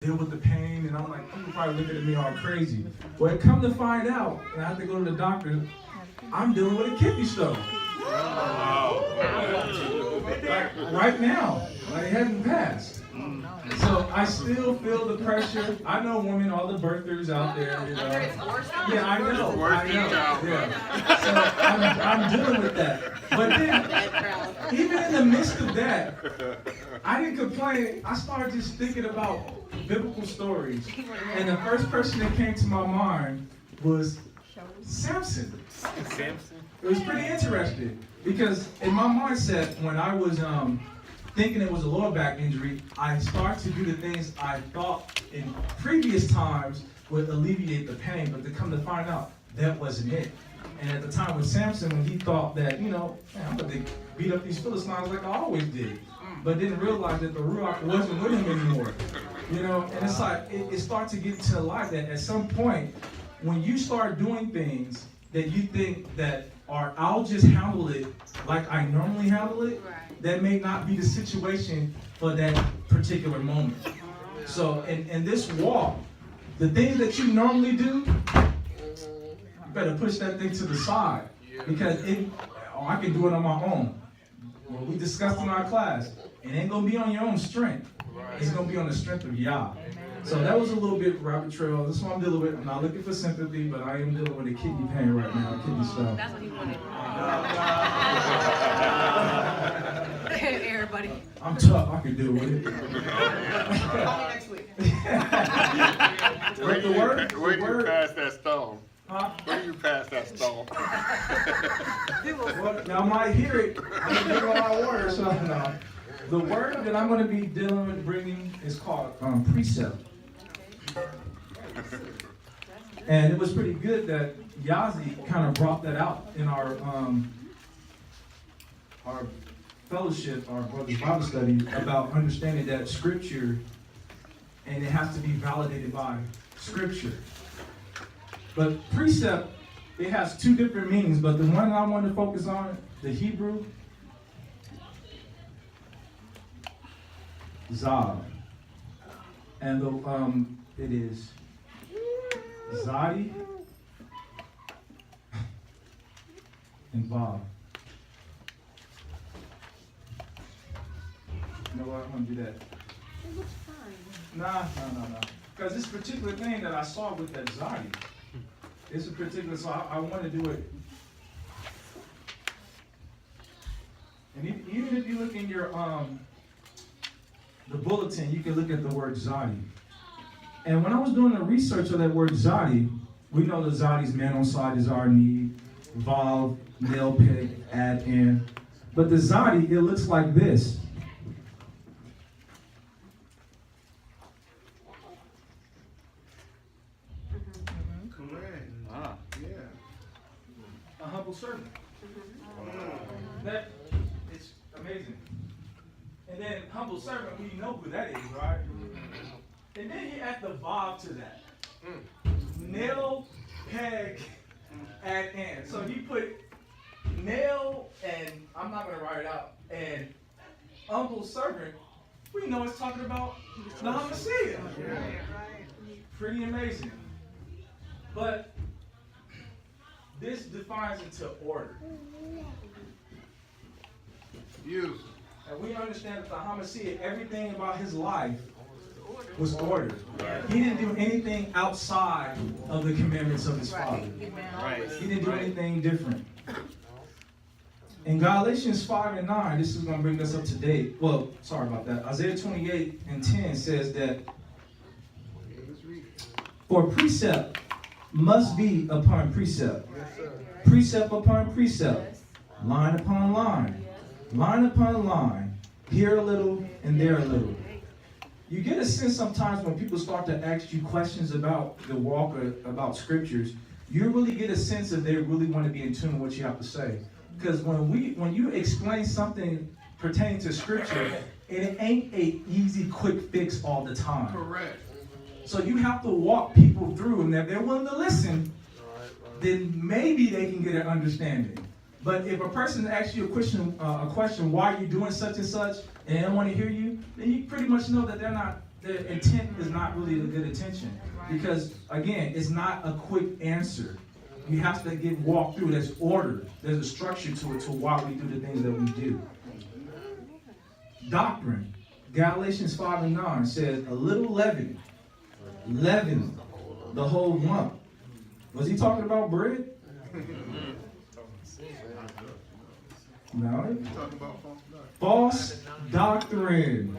deal with the pain, and I'm like, people probably looking at me all crazy. Well, come to find out, and I have to go to the doctor, I'm dealing with a kidney stone. Like, right now, like it hasn't passed. So I still feel the pressure. I know women, all the birthers out there. You know. Yeah, I know. Yeah. So I'm dealing with that. But then, even in the midst of that, I didn't complain. I started just thinking about biblical stories. And the first person that came to my mind was Samson. It was pretty interesting because in my mindset, when I was thinking it was a lower back injury, I started to do the things I thought in previous times would alleviate the pain, but to come to find out, that wasn't it. And at the time with Samson, when he thought that, you know, man, I'm going to beat up these Philistines like I always did, but didn't realize that the Ruach wasn't with him anymore. You know, and it's like, it starts to get to life that at some point, when you start doing things that you think that are, I'll just handle it like I normally handle it, that may not be the situation for that particular moment. So in this walk, the things that you normally do, you better push that thing to the side because I can do it on my own. What we discussed in our class, it ain't gonna be on your own strength. It's gonna be on the strength of Yah. So that was a little bit rabbit trail. This is what I'm dealing with. I'm not looking for sympathy, but I am dealing with a kidney pain right now, kidney stone. That's what he wanted. Everybody. I'm tough. I can deal with it. Call me next week. Where you pass that stone? Huh? Where you pass that stone? Well, y'all might hear it. I'm gonna give all my words. So no. The word that I'm going to be dealing with bringing is called precept. And it was pretty good that Yazi kind of brought that out in our fellowship, our brother's Bible study, about understanding that Scripture, and it has to be validated by Scripture. But precept, it has two different meanings, but the one I want to focus on, the Hebrew, tsav, and it is zadi and vav. You know what? I'm gonna do that. It looks fine. Nah. Because this particular thing that I saw with that zadi, it's a particular. So I want to do it. And even if you look in your the bulletin, you can look at the word zadi. And when I was doing the research of that word zadi, we know the zadi's man on side is our need, vav, nail peg, add in. But the zadi, it looks like this. A humble servant. That is amazing. And then humble servant, we know who that is, right? And then you add the vav to that. Nail, peg, add in. So you put nail, and I'm not going to write it out, and humble servant, we know it's talking about the Hamashiach. Pretty amazing. But this defines it to order. You. And we understand that the Hamashiach, everything about his life was ordered. He didn't do anything outside of the commandments of his Father. He didn't do anything different. In Galatians 5 and 9, this is going to bring us up to date. Well, sorry about that. Isaiah 28 and 10 says that, for precept must be upon precept, precept upon precept, line upon line, line upon line, here a little and there a little. You get a sense sometimes when people start to ask you questions about the walk or about scriptures, you really get a sense if they really want to be in tune with what you have to say. Because when you explain something pertaining to scripture, it ain't an easy quick fix all the time. Correct. So you have to walk people through, and if they're willing to listen, then maybe they can get an understanding. But if a person asks you a question, why are you doing such and such, and they don't want to hear you, then you pretty much know that they're not the intent is not really a good intention. Because, again, it's not a quick answer. You have to walk through. There's order. There's a structure to it, to why we do the things that we do. Doctrine. Galatians 5 and 9 says, a little leaven the whole lump. Was he talking about bread? No. False doctrine.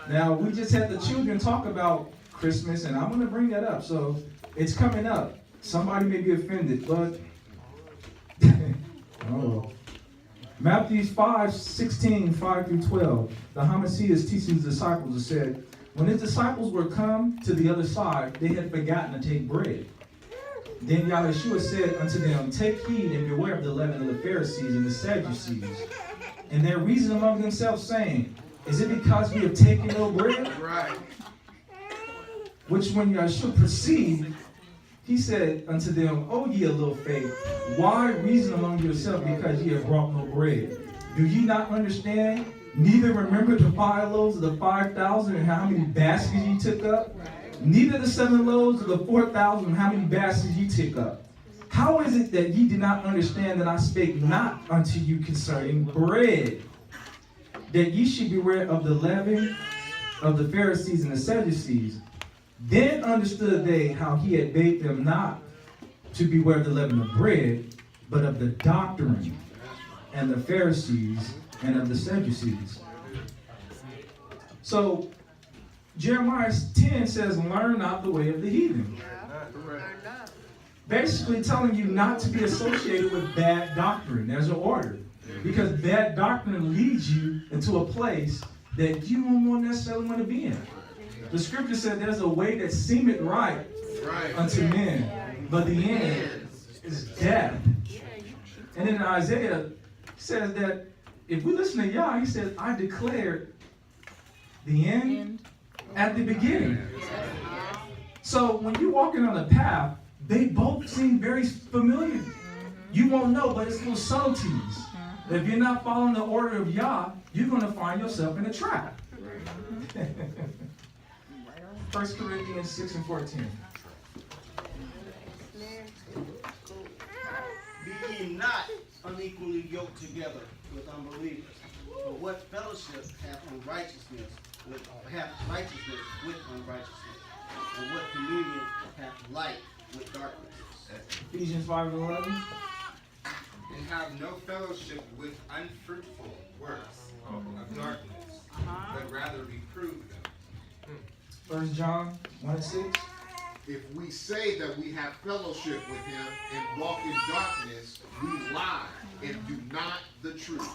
Now, we just had the children talk about Christmas, and I'm going to bring that up. So, it's coming up. Somebody may be offended, but oh. Matthew 5:16, 5 through 12. The Homicide is teaching his disciples and said, when his disciples were come to the other side, they had forgotten to take bread. Then Yahushua said unto them, take heed and beware of the leaven of the Pharisees and the Sadducees. And they reasoned among themselves, saying, is it because we have taken no bread? Right. Which when Yahushua perceived, he said unto them, O ye of little faith, why reason among yourselves because ye have brought no bread? Do ye not understand? Neither remember the 5 loaves of the 5,000 and how many baskets ye took up? Neither the 7 loaves of the 4,000 and how many baskets ye took up? How is it that ye did not understand that I spake not unto you concerning bread? That ye should beware of the leaven of the Pharisees and the Sadducees. Then understood they how he had bade them not to beware of the leaven of bread, but of the doctrine and the Pharisees and of the Sadducees. So Jeremiah 10 says, learn not the way of the heathen. Basically telling you not to be associated with bad doctrine. There's an order. Because bad doctrine leads you into a place that you don't necessarily want to be in. The scripture said there's a way that seemeth right unto men, but the end is death. And in Isaiah says that if we listen to Yah, he says, I declared the end at the beginning. So when you're walking on a path, they both seem very familiar. You won't know, but it's little subtleties. If you're not following the order of Yah, you're going to find yourself in a trap. 1 Corinthians 6 and 14. Be ye not unequally yoked together with unbelievers. For what fellowship hath righteousness with unrighteousness? And what communion hath light with darkness? Ephesians 5 and 11. And have no fellowship with unfruitful works of darkness, but rather reprove them. 1 John 1 and 6. If we say that we have fellowship with him and walk in darkness, we lie and do not the truth.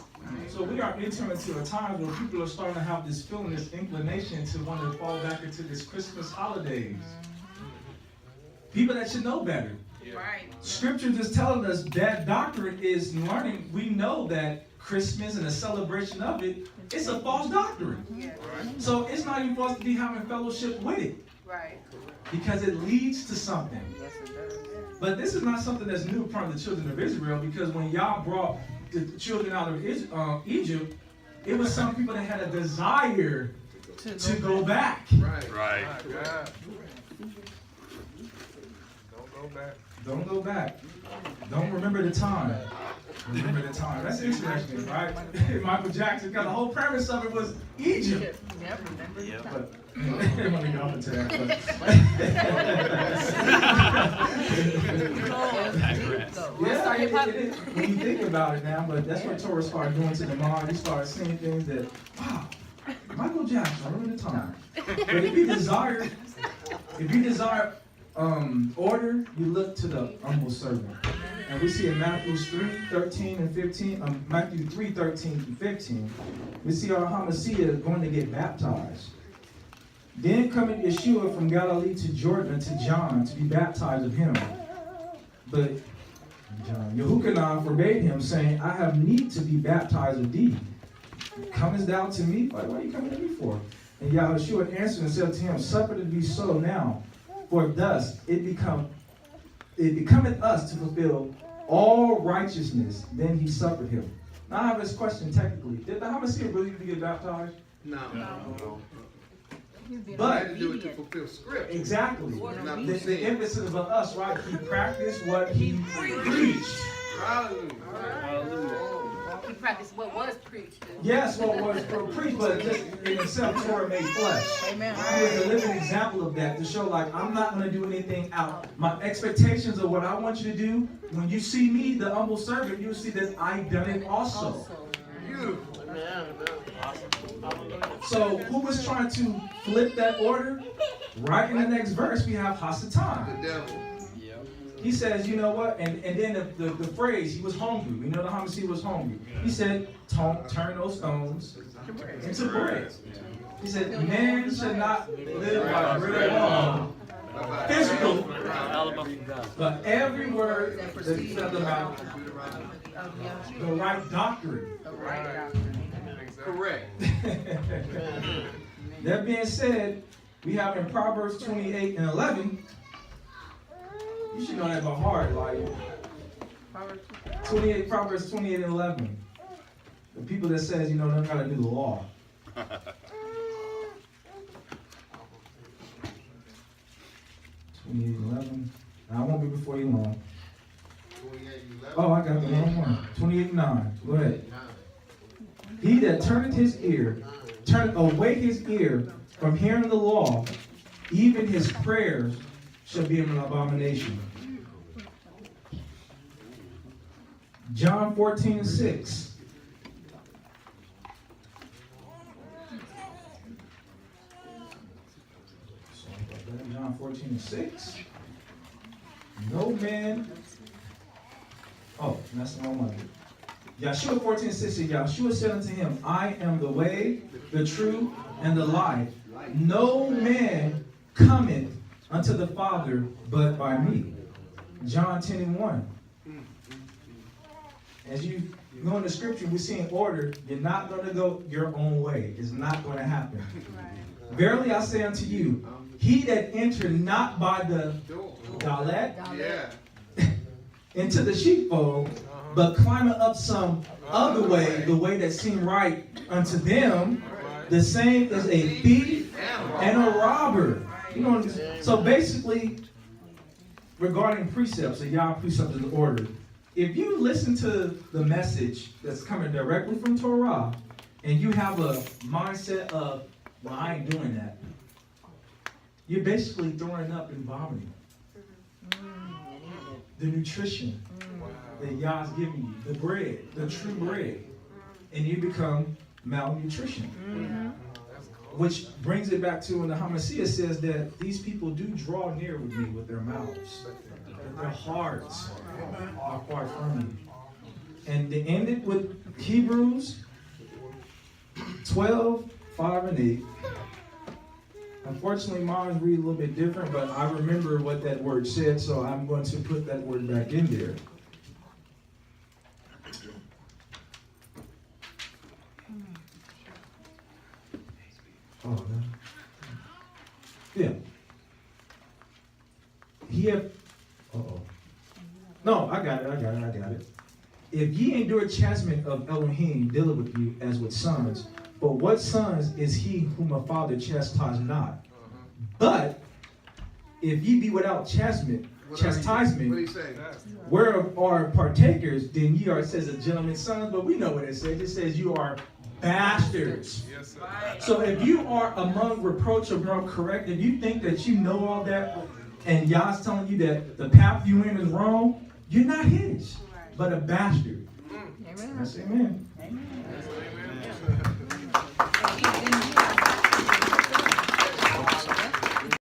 So we are entering into a time where people are starting to have this feeling, this inclination to want to fall back into this Christmas holidays. People that should know better. Right. Scripture is telling us that doctrine is learning. We know that Christmas and the celebration of it, it's a false doctrine. Yeah. So it's not even for us to be having fellowship with it. Right. Because it leads to something. Yes, it does. But this is not something that's new from the children of Israel, because when Yah brought the children out of Egypt, it was some people that had a desire to go back. Right. Don't go back. Don't remember the time. Remember the time. That's interesting, right? Michael Jackson, because the whole premise of it was Egypt. Yep, remember the time. But I didn't want to get off into that. When you think about it now, but that's what Torah started doing to the mind. You start seeing things that, wow, Michael Jackson, remember the time. But if you desire order, you look to the humble servant. And we see in Matthew 3:13 and 15, Matthew 3:13 through 15, we see our Homicide going to get baptized. Then cometh Yeshua from Galilee to Jordan to John to be baptized of him. But Yahushua forbade him, saying, I have need to be baptized of thee. Comest thou to me? Like, what are you coming to me for? And Yahushua answered and said to him, suffer to be so now, for thus it becometh us to fulfill all righteousness. Then he suffered him. Now I have this question technically. Did the Homicide really need to get baptized? No. But had to do it to fulfill script. exactly, Not the sin. emphasis of us, right? He practiced what he preached. He practiced what was preached. Yes, what was preached, but just in itself, Torah made flesh. Amen. He was a living example of that to show, like, I'm not going to do anything out. My expectations of what I want you to do, when you see me, the humble servant, you'll see that I've done it also. Beautiful. So, who was trying to flip that order? Right in the next verse, we have Hasatan. The devil. He says, you know what? And then the phrase, he was hungry. We know the homicide was hungry. He said, turn those stones into bread. He said, man should not live by bread alone, physical, but every word that comes out of the mouth, the right doctrine. Correct. That being said, we have in Proverbs 28 and 11, you should know that by heart, like Proverbs 28 and 11. The people that says, you know, they don't gotta do the law. 28:11. Now I won't be before you long. 28:11. Oh, I got the wrong one. 28:9. Go ahead. He that turneth away his ear from hearing the law, even his prayers shall be an abomination. John 14:6. John 14:6. No man. Oh, that's the wrong one. Yahshua 14:6 says, Yahshua said unto him, I am the way, the truth, and the life. No man cometh unto the Father but by me. John 10:1. As you go in the scripture, we see in order, you're not going to go your own way. It's not going to happen. Verily I say unto you, he that enter not by the dalet into the sheepfold, but climbeth up some other way, the way that seemed right unto them, the same is a thief and a robber. You know, so basically, regarding precepts, a Yah precept is order. If you listen to the message that's coming directly from Torah, and you have a mindset of, well, I ain't doing that, you're basically throwing up and vomiting. The nutrition that Yah's giving you, the bread, the true bread, and you become malnutrition. Which brings it back to when the Hamashiach says that these people do draw near with me with their mouths, but their hearts are far from me. And to end it with Hebrews 12:5-8. Unfortunately, mine read a little bit different, but I remember what that word said, so I'm going to put that word back in there. Oh, no. Yeah. He have. No, I got it. If ye endure chastisement of Elohim, dealing with you as with sons, but what sons is he whom a father chastise not? But if ye be without chastisement, What do you say? whereof are partakers, then ye are, it says, a gentleman's sons, but we know what it says. It says you are bastards. Yes, sir. So if you are among reproach or among correct, if you think that you know all that, and Yah's telling you that the path you in is wrong, you're not his, but a bastard. That's amen.